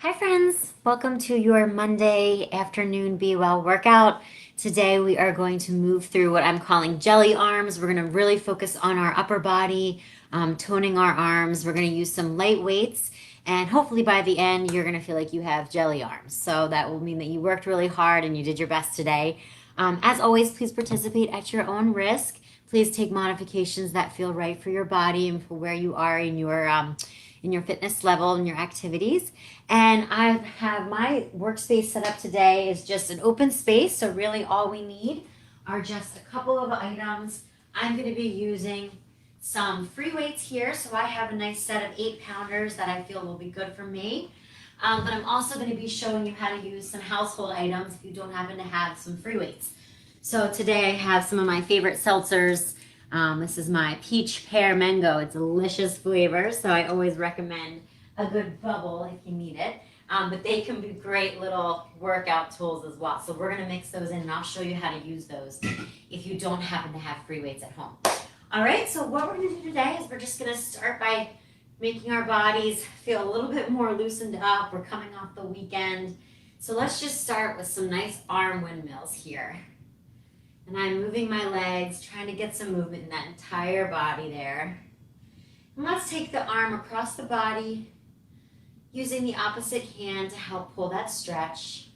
Hi, friends. Welcome to your Monday afternoon Be Well workout. Today, we are going to move through what I'm calling jelly arms. We're going to really focus on our upper body, toning our arms. We're going to use some light weights, and hopefully, by the end, you're going to feel like you have jelly arms. So, that will mean that you worked really hard and you did your best today. As always, please participate at your own risk. Please take modifications that feel right for your body and for where you are in your fitness level and your activities. And I have my workspace set up today is just an open space. So really all we need are just a couple of items. I'm going to be using some free weights here. So I have a nice set of 8-pounders that I feel will be good for me. But I'm also going to be showing you how to use some household items if you don't happen to have some free weights. So today I have some of my favorite seltzers. This is my peach pear mango. It's a delicious flavor, so I always recommend a good bubble if you need it. But they can be great little workout tools as well. So we're going to mix those in, and I'll show you how to use those if you don't happen to have free weights at home. All right, so what we're going to do today is we're just going to start by making our bodies feel a little bit more loosened up. We're coming off the weekend. So let's just start with some nice arm windmills here. And I'm moving my legs, trying to get some movement in that entire body there. And let's take the arm across the body, using the opposite hand to help pull that stretch.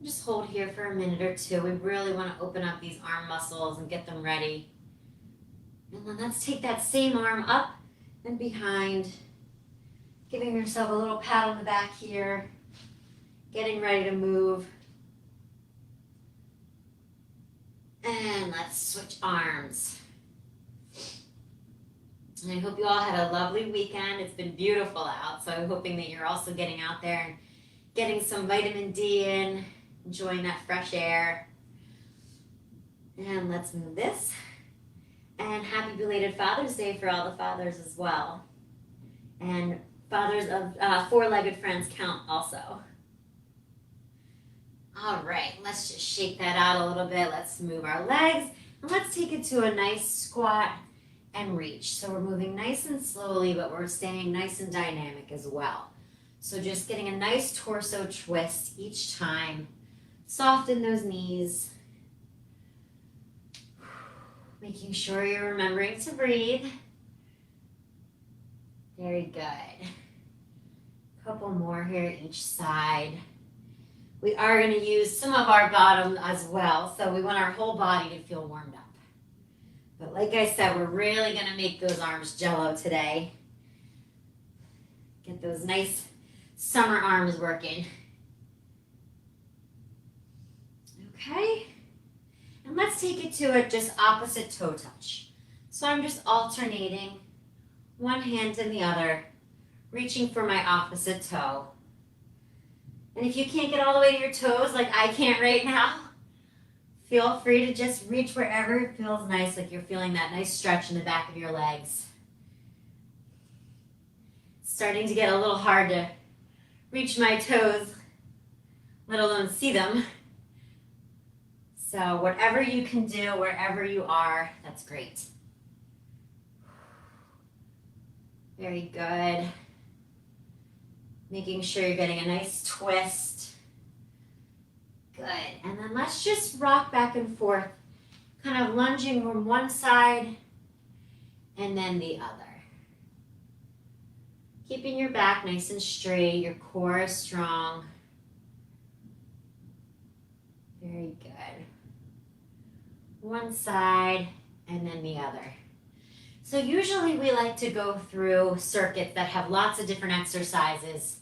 Just hold here for a minute or two. We really want to open up these arm muscles and get them ready. And then let's take that same arm up and behind, giving yourself a little pat on the back here, getting ready to move. And let's switch arms. And I hope you all had a lovely weekend. It's been beautiful out, so I'm hoping that you're also getting out there and getting some vitamin D in, enjoying that fresh air. And let's move this. And happy belated Father's Day for all the fathers as well. And fathers of four-legged friends count also. All right, let's just shake that out a little bit. Let's move our legs, and let's take it to a nice squat and reach. So we're moving nice and slowly, but we're staying nice and dynamic as well. So just getting a nice torso twist each time. Soften those knees. Making sure you're remembering to breathe. Very good. Couple more here each side. We are going to use some of our bottom as well, so we want our whole body to feel warmed up. But like I said, we're really going to make those arms jello today. Get those nice summer arms working. Okay. And let's take it to a just opposite toe touch. So I'm just alternating one hand and the other, reaching for my opposite toe. And if you can't get all the way to your toes, like I can't right now, feel free to just reach wherever it feels nice, like you're feeling that nice stretch in the back of your legs. It's starting to get a little hard to reach my toes, let alone see them. So whatever you can do, wherever you are, that's great. Very good. Making sure you're getting a nice twist. Good. And then let's just rock back and forth, kind of lunging from one side and then the other. Keeping your back nice and straight, your core is strong. Very good. One side and then the other. So usually we like to go through circuits that have lots of different exercises,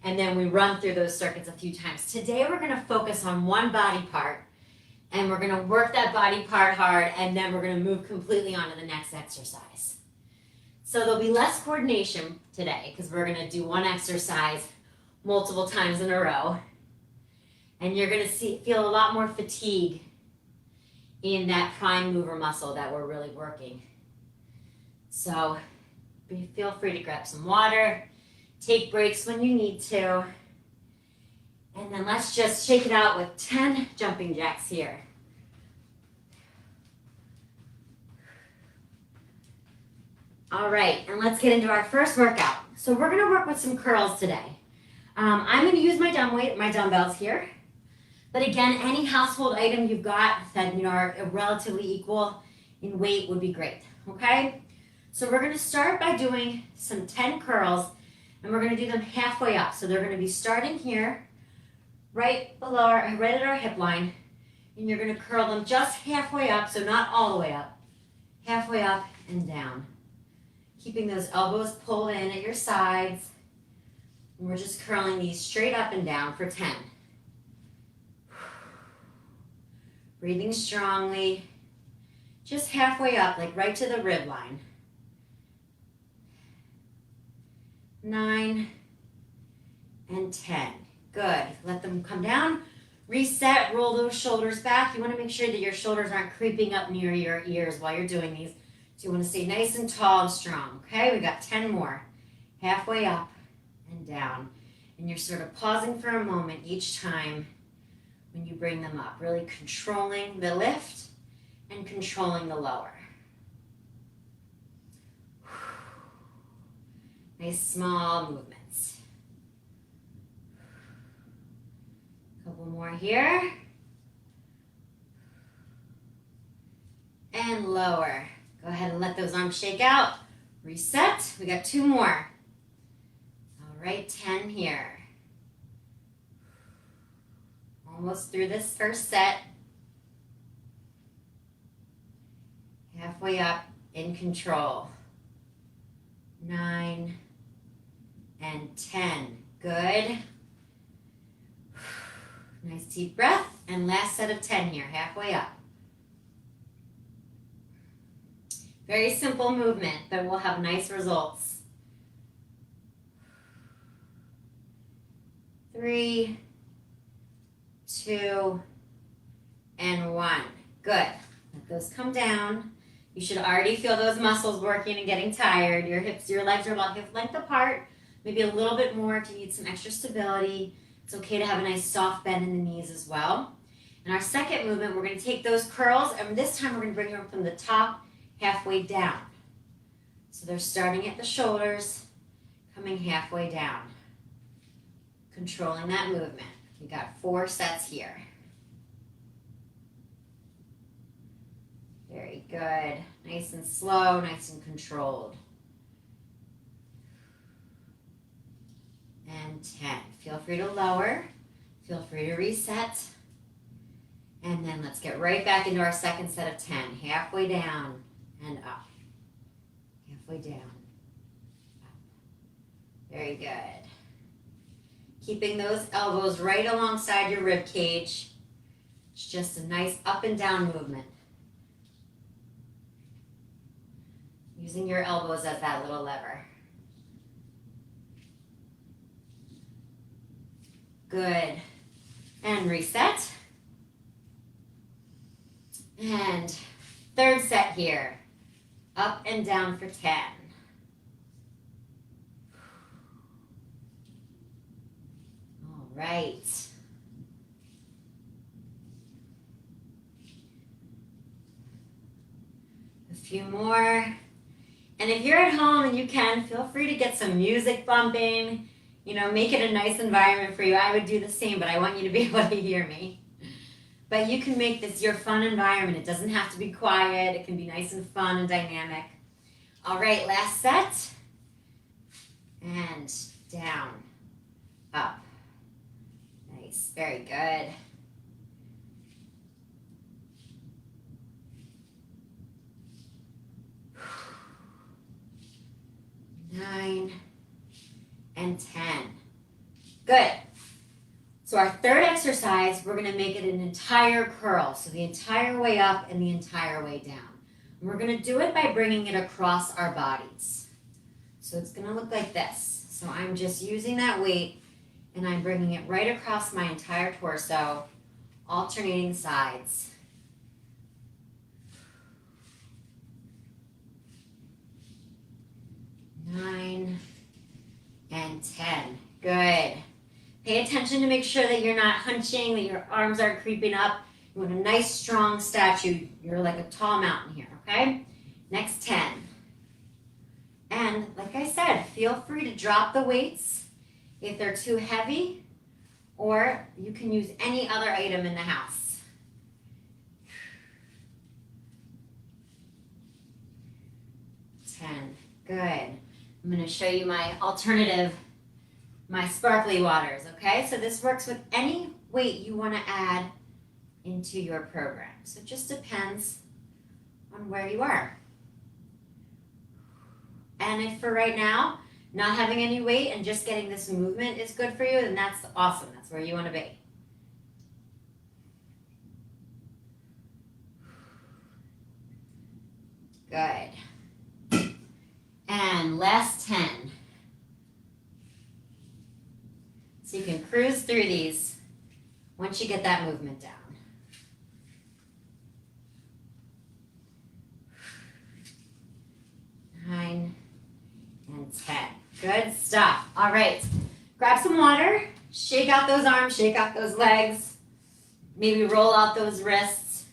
and then we run through those circuits a few times. Today we're going to focus on one body part, and we're going to work that body part hard, and then we're going to move completely on to the next exercise. So there'll be less coordination today because we're going to do one exercise multiple times in a row, and you're going to feel a lot more fatigue in that prime mover muscle that we're really working. So feel free to grab some water, take breaks when you need to, and then let's just shake it out with 10 jumping jacks here. All right, and let's get into our first workout. So we're gonna work with some curls today. I'm gonna use my dumbbells here. But again, any household item you've got that are relatively equal in weight would be great, okay? So we're gonna start by doing some 10 curls, and we're gonna do them halfway up. So they're gonna be starting here, right at our hip line, and you're gonna curl them just halfway up, so not all the way up. Halfway up and down. Keeping those elbows pulled in at your sides. And we're just curling these straight up and down for 10. Breathing strongly. Just halfway up, like right to the rib line. 9 and 10. Good. Let them come down. Reset, roll those shoulders back. You want to make sure that your shoulders aren't creeping up near your ears while you're doing these. So you want to stay nice and tall and strong. Okay, we got 10 more. Halfway up and down. And you're sort of pausing for a moment each time when you bring them up. Really controlling the lift and controlling the lower. Nice small movements. Couple more here. And lower. Go ahead and let those arms shake out. Reset. We got 2 more. All right, 10 here. Almost through this first set. Halfway up, in control. 9 and 10. Good. Nice deep breath. And last set of 10 here, halfway up. Very simple movement, but we'll have nice results. 3, 2, and 1. Good. Let those come down. You should already feel those muscles working and getting tired. Your hips, your legs are about hip length apart. Maybe a little bit more if you need some extra stability. It's okay to have a nice soft bend in the knees as well. In our second movement, we're going to take those curls, and this time we're going to bring them from the top halfway down. So they're starting at the shoulders, coming halfway down. Controlling that movement. We got 4 sets here. Very good. Nice and slow, nice and controlled. And 10. Feel free to lower. Feel free to reset. And then let's get right back into our second set of 10. Halfway down and up. Halfway down. Up. Very good. Keeping those elbows right alongside your rib cage. It's just a nice up and down movement. Using your elbows as that little lever. Good. And reset. And third set here. Up and down for 10. All right. A few more. And if you're at home and you can, feel free to get some music bumping. Make it a nice environment for you. I would do the same, but I want you to be able to hear me. But you can make this your fun environment. It doesn't have to be quiet. It can be nice and fun and dynamic. All right, last set. And down, up. Nice, very good. Nine and 10. Good. So our third exercise, we're going to make it an entire curl. So the entire way up and the entire way down. And we're going to do it by bringing it across our bodies. So it's going to look like this. So I'm just using that weight and I'm bringing it right across my entire torso, alternating sides. 9 and 10. Good. Pay attention to make sure that you're not hunching, that your arms aren't creeping up. You want a nice, strong statue. You're like a tall mountain here, okay? Next 10. And like I said, feel free to drop the weights if they're too heavy, or you can use any other item in the house. Good. I'm going to show you my alternative, my sparkly waters, okay? So this works with any weight you want to add into your program. So it just depends on where you are. And if for right now, not having any weight and just getting this movement is good for you, then that's awesome. That's where you want to be. Good. And last 10. So you can cruise through these once you get that movement down. 9 and 10. Good stuff. All right. Grab some water. Shake out those arms. Shake out those legs. Maybe roll out those wrists.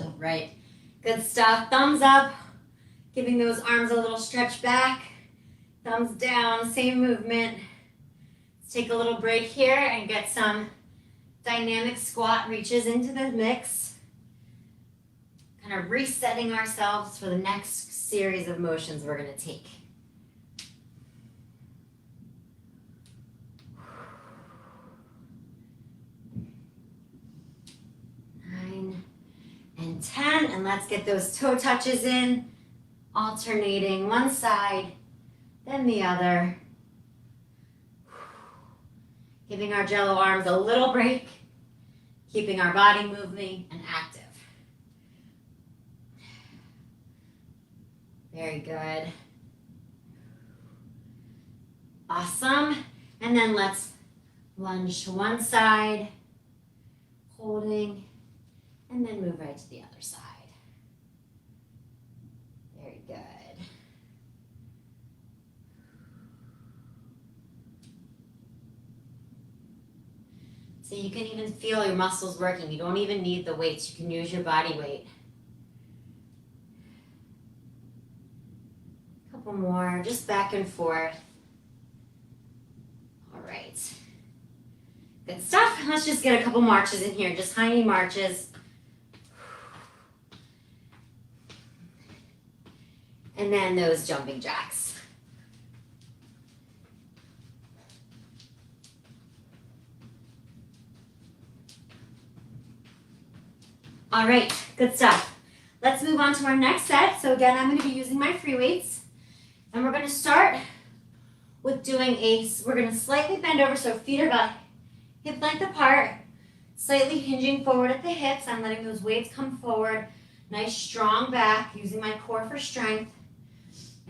All right. Good stuff. Thumbs up. Giving those arms a little stretch back. Thumbs down. Same movement. Let's take a little break here and get some dynamic squat reaches into the mix. Kind of resetting ourselves for the next series of motions we're going to take. And 10, and let's get those toe touches in, alternating one side, then the other. Giving our Jello arms a little break, keeping our body moving and active. Very good. Awesome. And then let's lunge to one side, holding, and then move right to the other side. Very good. So you can even feel your muscles working. You don't even need the weights. You can use your body weight. A couple more, just back and forth. All right. Good stuff. Let's just get a couple marches in here, just tiny marches. And then those jumping jacks. All right, good stuff. Let's move on to our next set. So again, I'm going to be using my free weights. And we're going to start with doing we're going to slightly bend over so feet are about hip length apart, slightly hinging forward at the hips. I'm letting those weights come forward. Nice strong back, using my core for strength.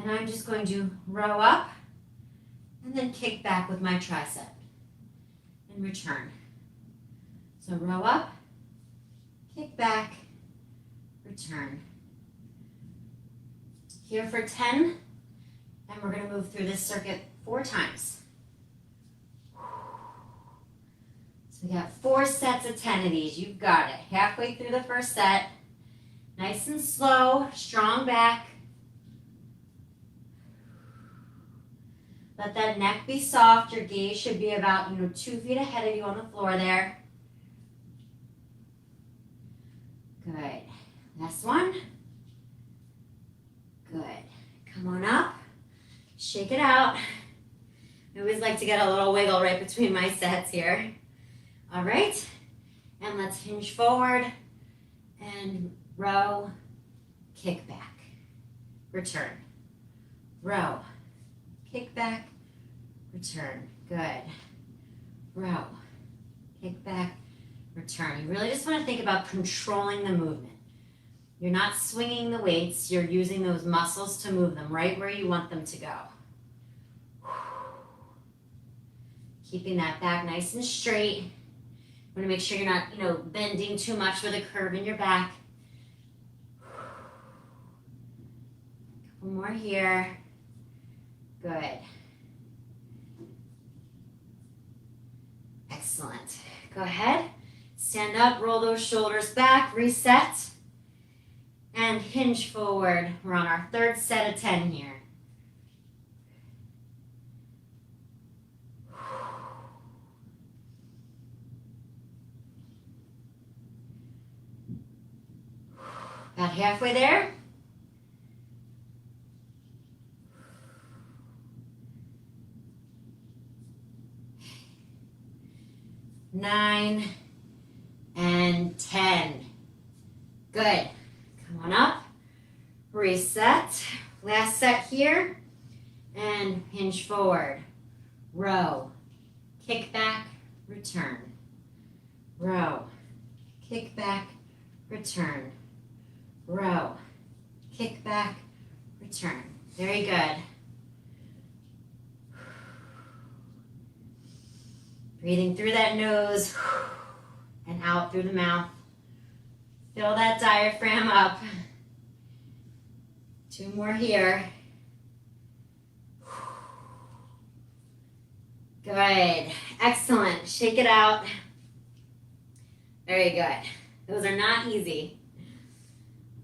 And I'm just going to row up and then kick back with my tricep and return. So row up, kick back, return. Here for 10, and we're going to move through this circuit 4 times. So we got 4 sets of 10 of these. You've got it. Halfway through the first set, nice and slow, strong back. Let that neck be soft. Your gaze should be about 2 feet ahead of you on the floor there. Good. Last one. Good. Come on up. Shake it out. I always like to get a little wiggle right between my sets here. All right. And let's hinge forward and row, kick back, return. Row, kick back, return. Good. Row, kick back, return. You really just want to think about controlling the movement. You're not swinging the weights. You're using those muscles to move them right where you want them to go. Keeping that back nice and straight. You want to make sure you're not, bending too much with a curve in your back. Couple more here. Good. Excellent. Go ahead. Stand up, roll those shoulders back, reset. and hinge forward. We're on our third set of 10 here. About halfway there. Nine and 10. Good. Come on up. Reset. Last set here. And hinge forward. Row. Kick back. Return. Row. Kick back. Return. Row. Kick back. Return. Very good. Breathing through that nose and out through the mouth. Fill that diaphragm up. 2 more here. Good. Excellent. Shake it out. Very good. Those are not easy.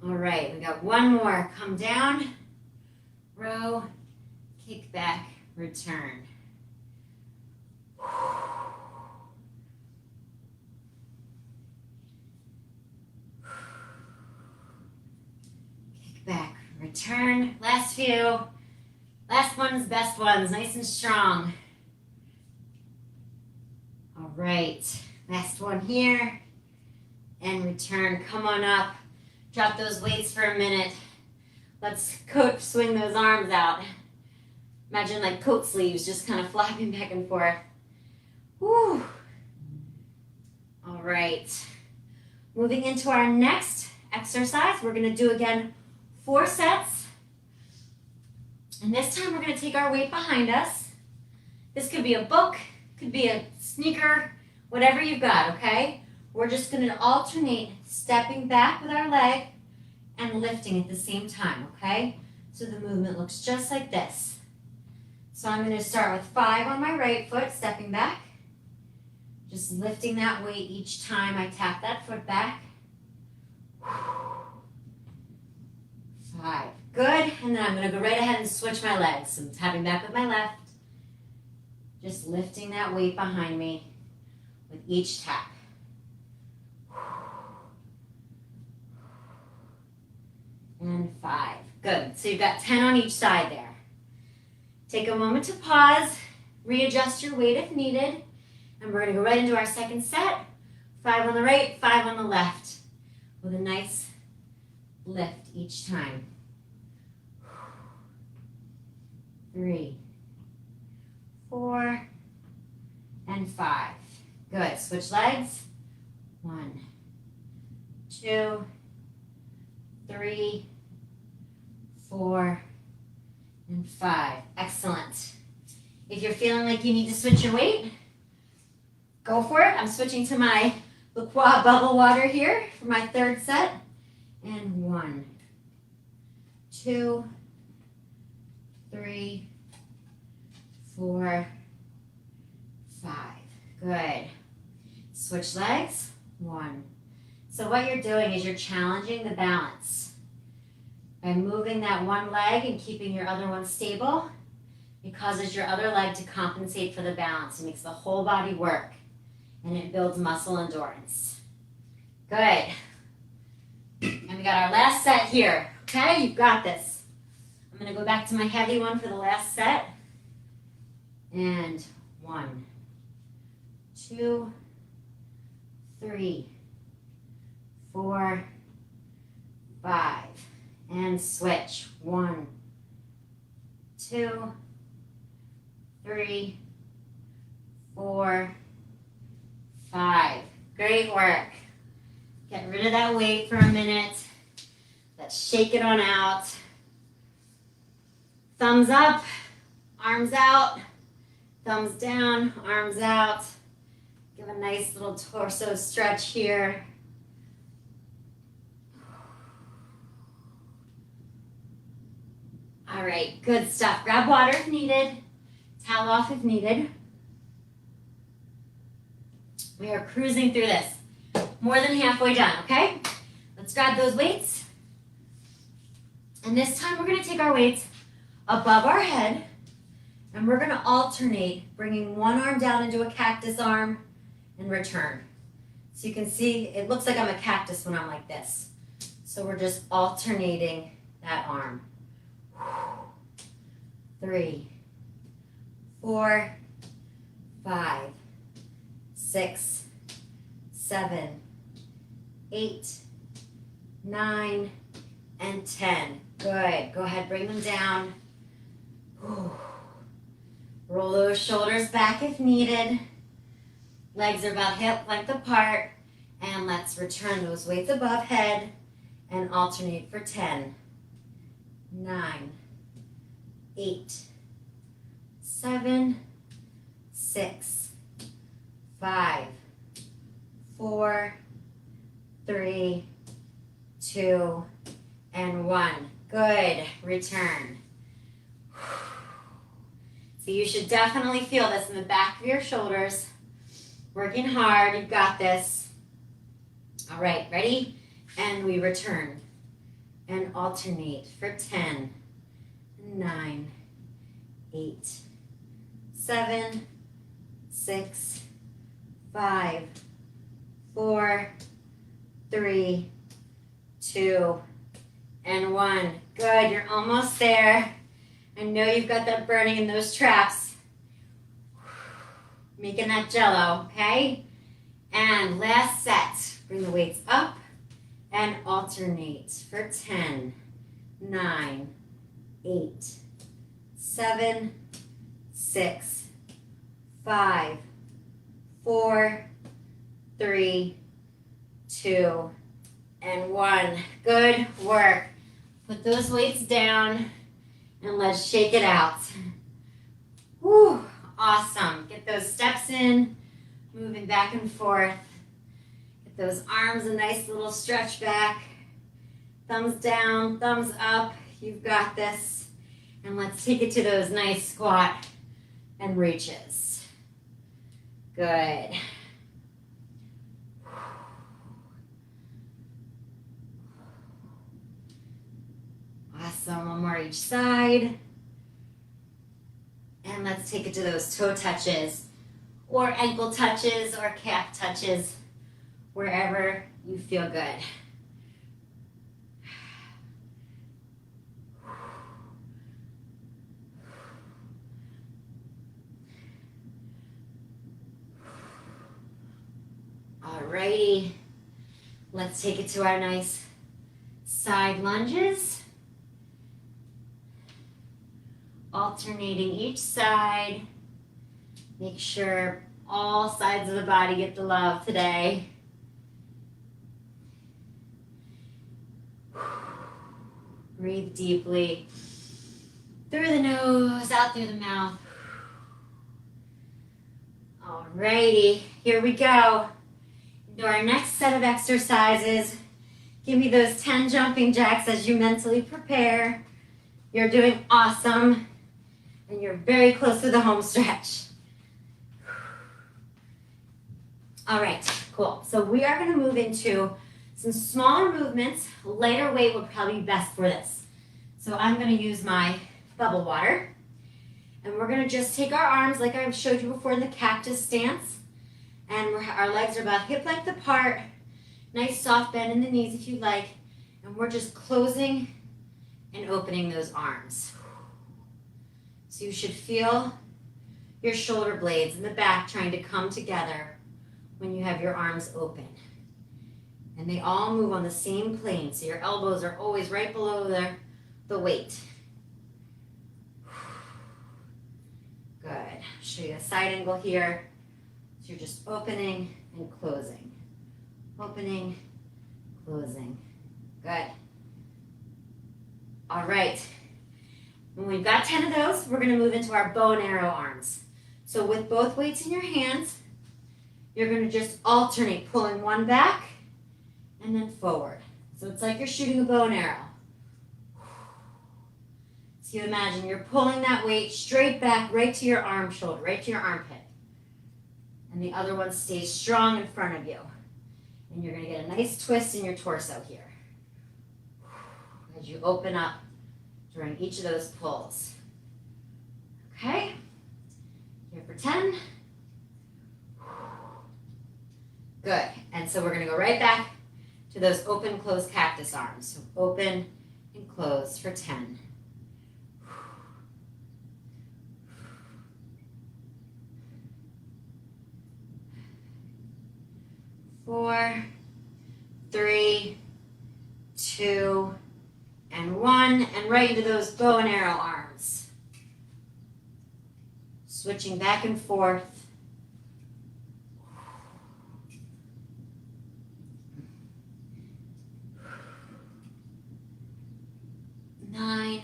All right, we got 1 more. Come down. Row. Kick back. Return. Back, return, last few, last ones, best ones, nice and strong. All right, last one here, and return, come on up, drop those weights for a minute. Let's coach swing those arms out. Imagine like coat sleeves just kind of flapping back and forth. Whew. All right, moving into our next exercise, we're gonna do again 4 sets, and this time we're going to take our weight behind us. This could be a book, could be a sneaker, whatever you've got, okay? We're just going to alternate stepping back with our leg and lifting at the same time, okay? So the movement looks just like this. So I'm going to start with 5 on my right foot, stepping back, just lifting that weight each time I tap that foot back. 5. Good. And then I'm going to go right ahead and switch my legs. So I'm tapping back with my left. Just lifting that weight behind me with each tap. And 5. Good. So you've got 10 on each side there. Take a moment to pause. Readjust your weight if needed. And we're going to go right into our second set. 5 on the right, 5 on the left. With a nice lift each time. 3, 4, and 5. Good. Switch legs. 1, 2, 3, 4, and 5. Excellent. If you're feeling like you need to switch your weight, go for it. I'm switching to my LaCroix bubble water here for my third set. And 1, 2, 3, 4, 5. Good. Switch legs. 1. So what you're doing is you're challenging the balance. By moving that one leg and keeping your other one stable, it causes your other leg to compensate for the balance. It makes the whole body work, and it builds muscle endurance. Good. And we got our last set here. Okay, you've got this. I'm going to go back to my heavy one for the last set. And 1, 2, 3, 4, 5. And switch. 1, 2, 3, 4, 5. Great work. Get rid of that weight for a minute. Let's shake it on out. Thumbs up, arms out, thumbs down, arms out. Give a nice little torso stretch here. All right, good stuff. Grab water if needed, towel off if needed. We are cruising through this. More than halfway done, okay? Let's grab those weights. And this time we're gonna take our weights above our head and we're gonna alternate, bringing one arm down into a cactus arm and return. So you can see, it looks like I'm a cactus when I'm like this. So we're just alternating that arm. 3, 4, 5, 6, 7, 8, 9, and 10. Good. Go ahead, bring them down. Roll those shoulders back if needed. Legs are about hip length apart. And let's return those weights above head and alternate for 10, 9, 8, 7, 6, 5, 4, 3, 2, and 1. Good. Return. So you should definitely feel this in the back of your shoulders. Working hard. You've got this. All right. Ready? And we return and alternate for 10, 9, 8, 7, 6, 5, 4, 3, 2, and 1. Good, you're almost there. I know you've got that burning in those traps. Making that jello, okay? And last set. Bring the weights up and alternate for 10, 9, 8, 7, 6, 5, 4, 3, 2, and 1. Good work. Put those weights down and let's shake it out. Whew, awesome. Get those steps in, moving back and forth. Get those arms a nice little stretch back. Thumbs down, thumbs up. You've got this. And let's take it to those nice squat and reaches. Good. Awesome. One more each side. And let's take it to those toe touches or ankle touches or calf touches, wherever you feel good. Alrighty. Let's take it to our nice side lunges. Alternating each side. Make sure all sides of the body get the love today. Breathe deeply. Through the nose, out through the mouth. Alrighty, here we go. Into our next set of exercises. Give me those 10 jumping jacks as you mentally prepare. You're doing awesome. And you're very close to the home stretch. All right, cool. So we are going to move into some smaller movements. Lighter weight would probably be best for this. So I'm going to use my bubble water. And we're going to just take our arms like I showed you before in the cactus stance. And our legs are about hip length apart. Nice soft bend in the knees if you like. And we're just closing and opening those arms. So you should feel your shoulder blades in the back trying to come together when you have your arms open. And they all move on the same plane, so your elbows are always right below the weight. Good. Show you a side angle here. So you're just opening and closing. Opening, closing. Good. All right. When we've got 10 of those, we're going to move into our bow and arrow arms. So with both weights in your hands, you're going to just alternate, pulling one back and then forward. So it's like you're shooting a bow and arrow. So you imagine you're pulling that weight straight back right to your arm shoulder, right to your armpit. And the other one stays strong in front of you. And you're going to get a nice twist in your torso here. As you open up during each of those pulls. Okay, here for 10. Good, and so we're gonna go right back to those open, close cactus arms. So open and close for 10. 4, 3, 2, and 1, and right into those bow and arrow arms. Switching back and forth. 9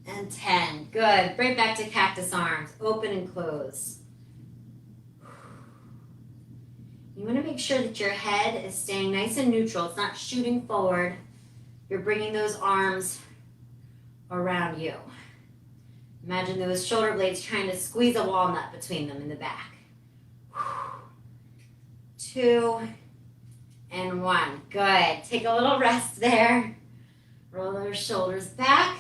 and 10. Good. Right back to cactus arms. Open and close. You want to make sure that your head is staying nice and neutral. It's not shooting forward. You're bringing those arms around you. Imagine those shoulder blades trying to squeeze a walnut between them in the back. 2 and 1. Good. Take a little rest there. Roll those shoulders back.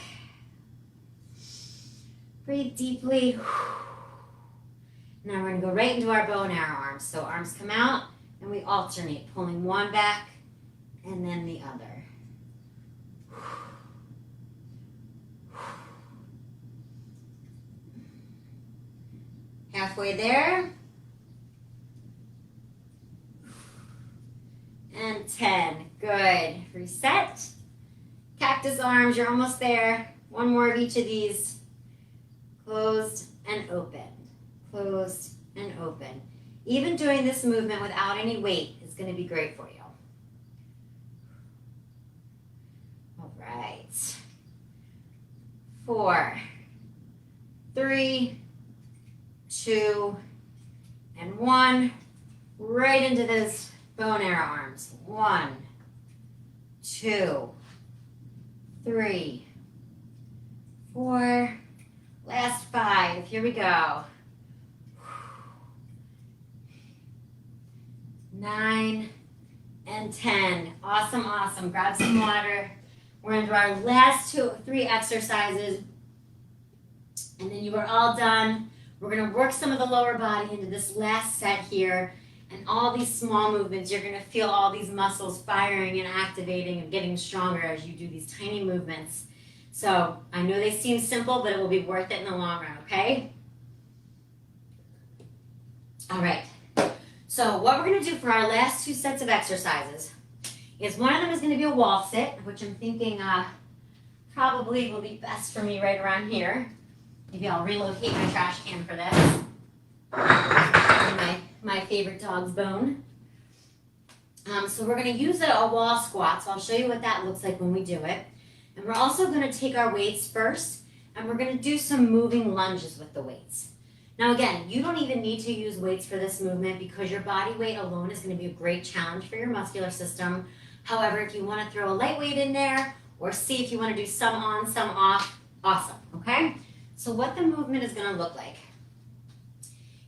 Breathe deeply. Now we're going to go right into our bow and arrow arms. So arms come out and we alternate, pulling one back and then the other. Halfway there. And 10. Good. Reset. Cactus arms, you're almost there. One more of each of these. Closed and open. Closed and open. Even doing this movement without any weight is going to be great for you. All right. 4, 3, 2, and 1. Right into those bow and arrow arms. 1, 2, 3, 4. Last 5. Here we go. 9 and 10. Awesome, awesome. Grab some water. We're into our last 3 exercises. And then you are all done. We're going to work some of the lower body into this last set here. And all these small movements, you're going to feel all these muscles firing and activating and getting stronger as you do these tiny movements. So I know they seem simple, but it will be worth it in the long run, okay? All right. So what we're going to do for our last 2 sets of exercises is one of them is going to be a wall sit, which I'm thinking probably will be best for me right around here. Maybe I'll relocate my trash can for this. My favorite dog's bone. So we're going to use a wall squat. So I'll show you what that looks like when we do it. And we're also going to take our weights first, and we're going to do some moving lunges with the weights. Now again, you don't even need to use weights for this movement because your body weight alone is going to be a great challenge for your muscular system. However, if you want to throw a light weight in there or see if you want to do some on, some off, awesome, okay? So what the movement is going to look like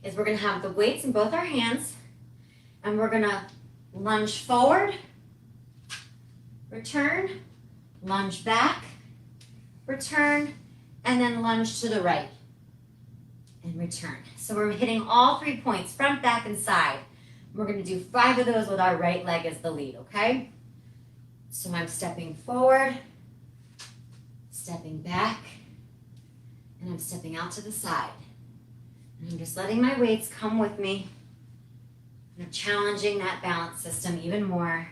is we're going to have the weights in both our hands, and we're going to lunge forward, return, lunge back, return, and then lunge to the right and return. So we're hitting all 3 points, front, back, and side. We're going to do 5 of those with our right leg as the lead, okay? So I'm stepping forward, stepping back, and I'm stepping out to the side. And I'm just letting my weights come with me. And I'm challenging that balance system even more.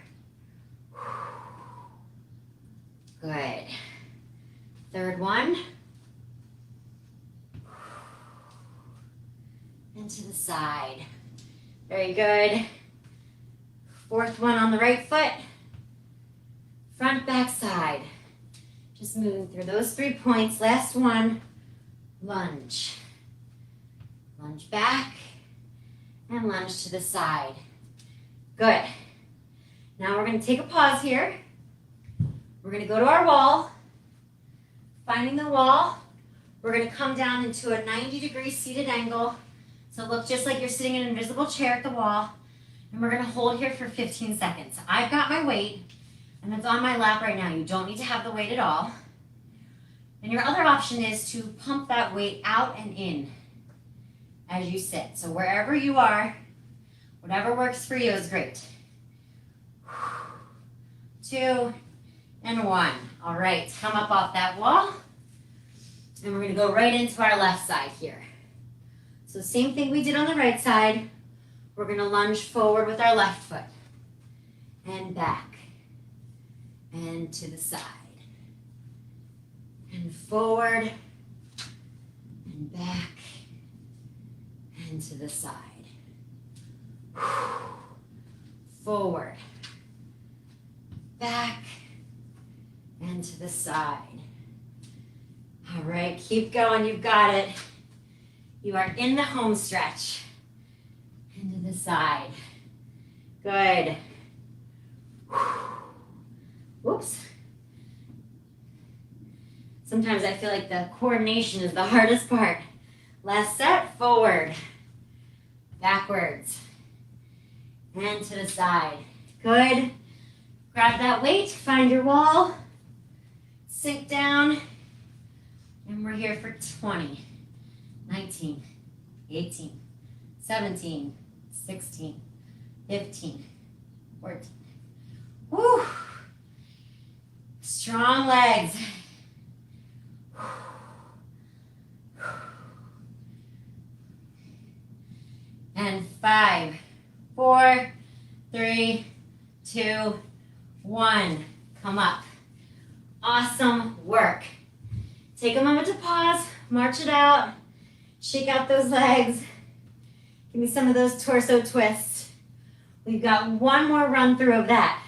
Good. Third one. And to the side. Very good. Fourth one on the right foot. Front, back, side. Just moving through those 3 points. Last one. Lunge. Lunge back. And lunge to the side. Good. Now we're going to take a pause here. We're going to go to our wall. Finding the wall, we're going to come down into a 90-degree seated angle. So look just like you're sitting in an invisible chair at the wall. And we're going to hold here for 15 seconds. I've got my weight, and it's on my lap right now. You don't need to have the weight at all. And your other option is to pump that weight out and in as you sit. So wherever you are, whatever works for you is great. 2 and 1. All right, come up off that wall. And we're going to go right into our left side here. So same thing we did on the right side. We're going to lunge forward with our left foot. And back. And to the side. And forward. And back. And to the side. Forward. Back. And to the side. All right, keep going, you've got it. You are in the home stretch. And to the side. Good. Whoops. Sometimes I feel like the coordination is the hardest part. Last set, forward. Backwards. And to the side. Good. Grab that weight, find your wall. Sink down. And we're here for 20, 19, 18, 17, 16, 15, 14. Woo! Strong legs. And 5, 4, 3, 2, 1. Come up. Awesome work. Take a moment to pause, march it out, shake out those legs. Give me some of those torso twists. We've got one more run through of that.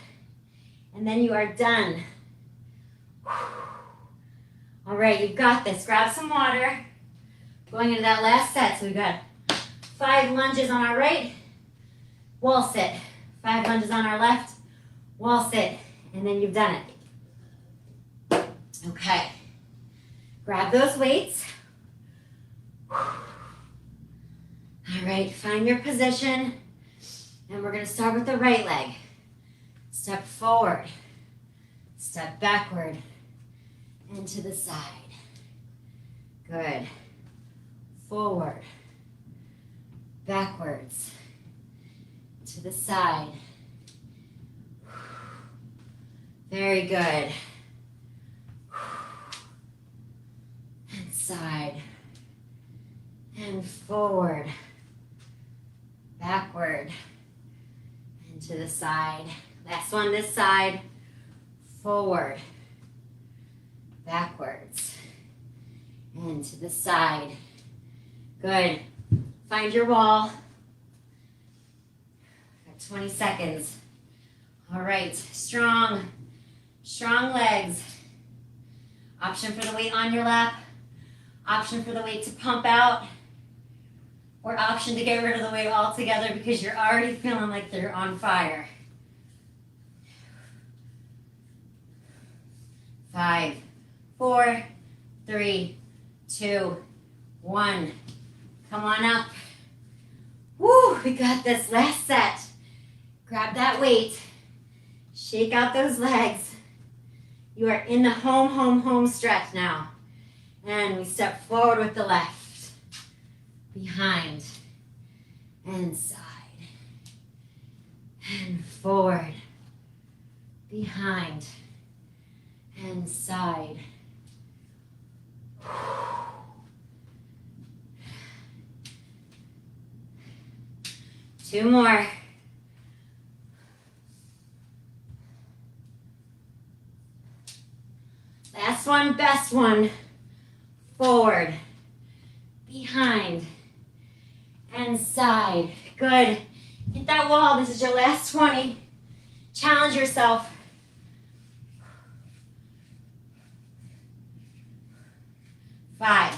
And then you are done. All right, you've got this. Grab some water. Going into that last set. So we've got 5 lunges on our right, wall sit. 5 lunges on our left, wall sit. And then you've done it. Okay. Grab those weights. All right, find your position. And we're going to start with the right leg. Step forward. Step backward. And to the side. Good. Forward. Backwards. To the side. Very good. And side. And forward. Backward. And to the side. Last one this side. Forward. Backwards. And to the side. Good. Find your wall. Got 20 seconds. All right, strong legs. Option for the weight on your lap. Option for the weight to pump out. Or option to get rid of the weight altogether because you're already feeling like they're on fire. 5, 4, 3, 2, 1. Come on up. Woo, we got this. Last set. Grab that weight. Shake out those legs. You are in the home stretch now. And we step forward with the left. Behind. And side. And forward. Behind. And side. 2 more. Last one, best one. Forward, behind, and side. Good. Hit that wall. This is your last 20. Challenge yourself. Five.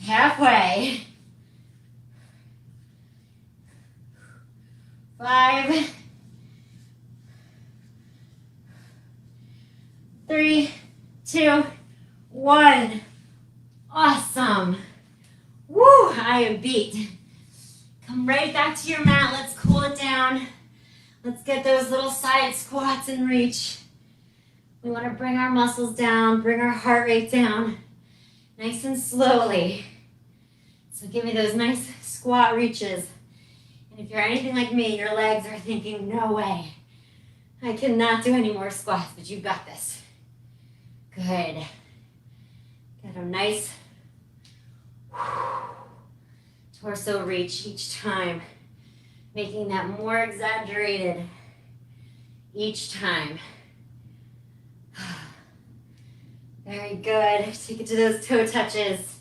Halfway. 5. 3, 2, 1. Awesome. Woo, I am beat. Come right back to your mat. Let's cool it down. Let's get those little side squats in reach. We want to bring our muscles down, bring our heart rate down, nice and slowly. So give me those nice squat reaches. And if you're anything like me, your legs are thinking, no way, I cannot do any more squats, but you've got this. Good. Get a nice torso reach each time, making that more exaggerated each time. Very good. Take it to those toe touches.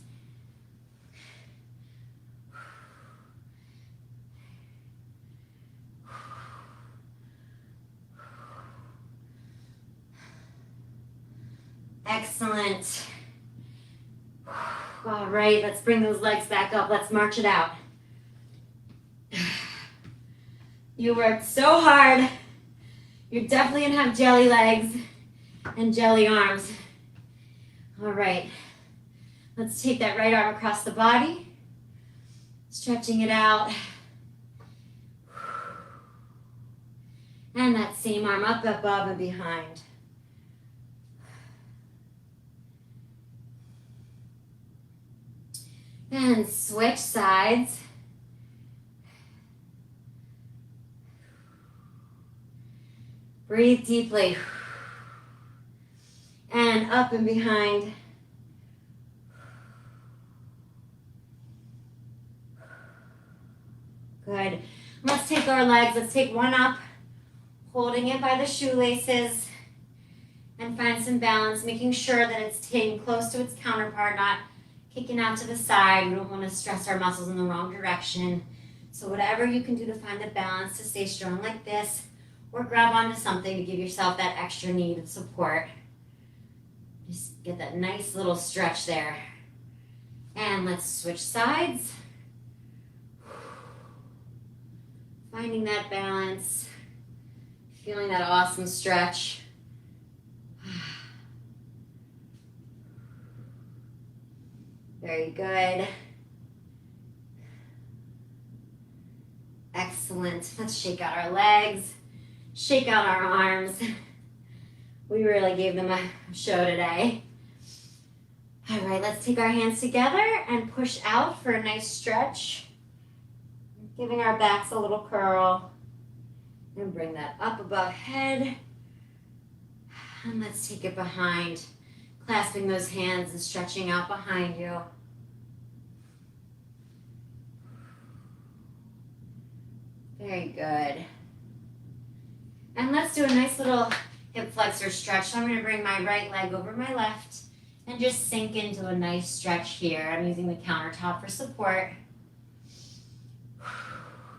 Excellent. All right, let's bring those legs back up. Let's march it out. You worked so hard. You're definitely gonna have jelly legs and jelly arms. All right, let's take that right arm across the body, stretching it out. And that same arm up, above, and behind. And switch sides. Breathe deeply. And up and behind. Good. Let's take our legs. Let's take one up, holding it by the shoelaces, and find some balance, making sure that it's staying close to its counterpart, not kicking out to the side. We don't want to stress our muscles in the wrong direction. So whatever you can do to find the balance to stay strong like this, or grab onto something to give yourself that extra need of support. Just get that nice little stretch there. And let's switch sides. Finding that balance, feeling that awesome stretch. Very good. Excellent. Let's shake out our legs, shake out our arms. We really gave them a show today. All right, let's take our hands together and push out for a nice stretch. Giving our backs a little curl. And bring that up above head. And let's take it behind. Clasping those hands and stretching out behind you. Very good. And let's do a nice little hip flexor stretch. So I'm going to bring my right leg over my left and just sink into a nice stretch here. I'm using the countertop for support.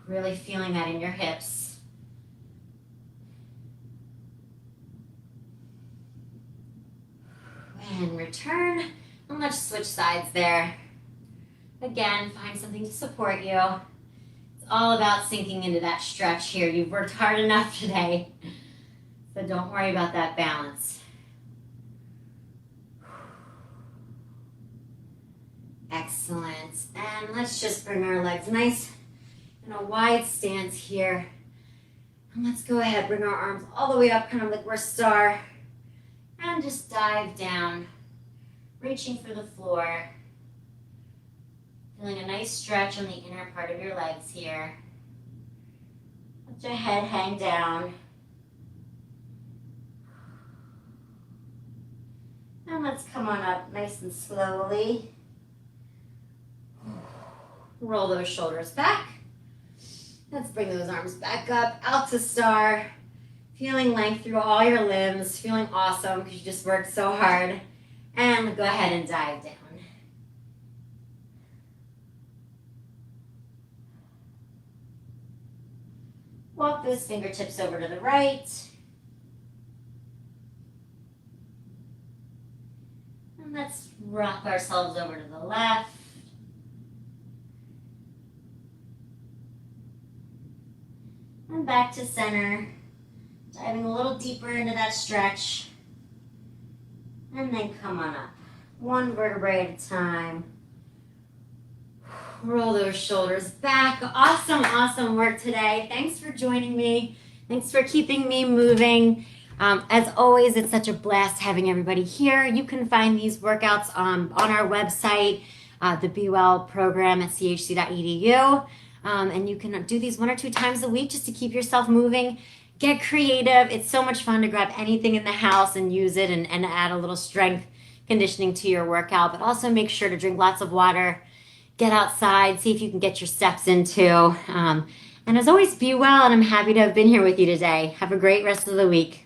Really feeling that in your hips. And return. And let's switch sides there. Again, find something to support you. It's all about sinking into that stretch here. You've worked hard enough today. So don't worry about that balance. Excellent. And let's just bring our legs nice in a wide stance here. And let's go ahead, bring our arms all the way up, kind of like we're a star. And just dive down, reaching for the floor. Feeling a nice stretch on the inner part of your legs here. Let your head hang down. And let's come on up nice and slowly. Roll those shoulders back. Let's bring those arms back up, out to star. Feeling length through all your limbs, feeling awesome because you just worked so hard. And go ahead and dive down. Walk those fingertips over to the right. And let's rock ourselves over to the left. And back to center. Diving a little deeper into that stretch. And then come on up. One vertebrae at a time. Roll those shoulders back. Awesome, awesome work today. Thanks for joining me. Thanks for keeping me moving. As always, it's such a blast having everybody here. You can find these workouts on our website, the Be Well program at chc.edu. And you can do these 1 or 2 times a week just to keep yourself moving. Get creative. It's so much fun to grab anything in the house and use it and add a little strength conditioning to your workout. But also make sure to drink lots of water, get outside, see if you can get your steps in too. And as always, be well. And I'm happy to have been here with you today. Have a great rest of the week.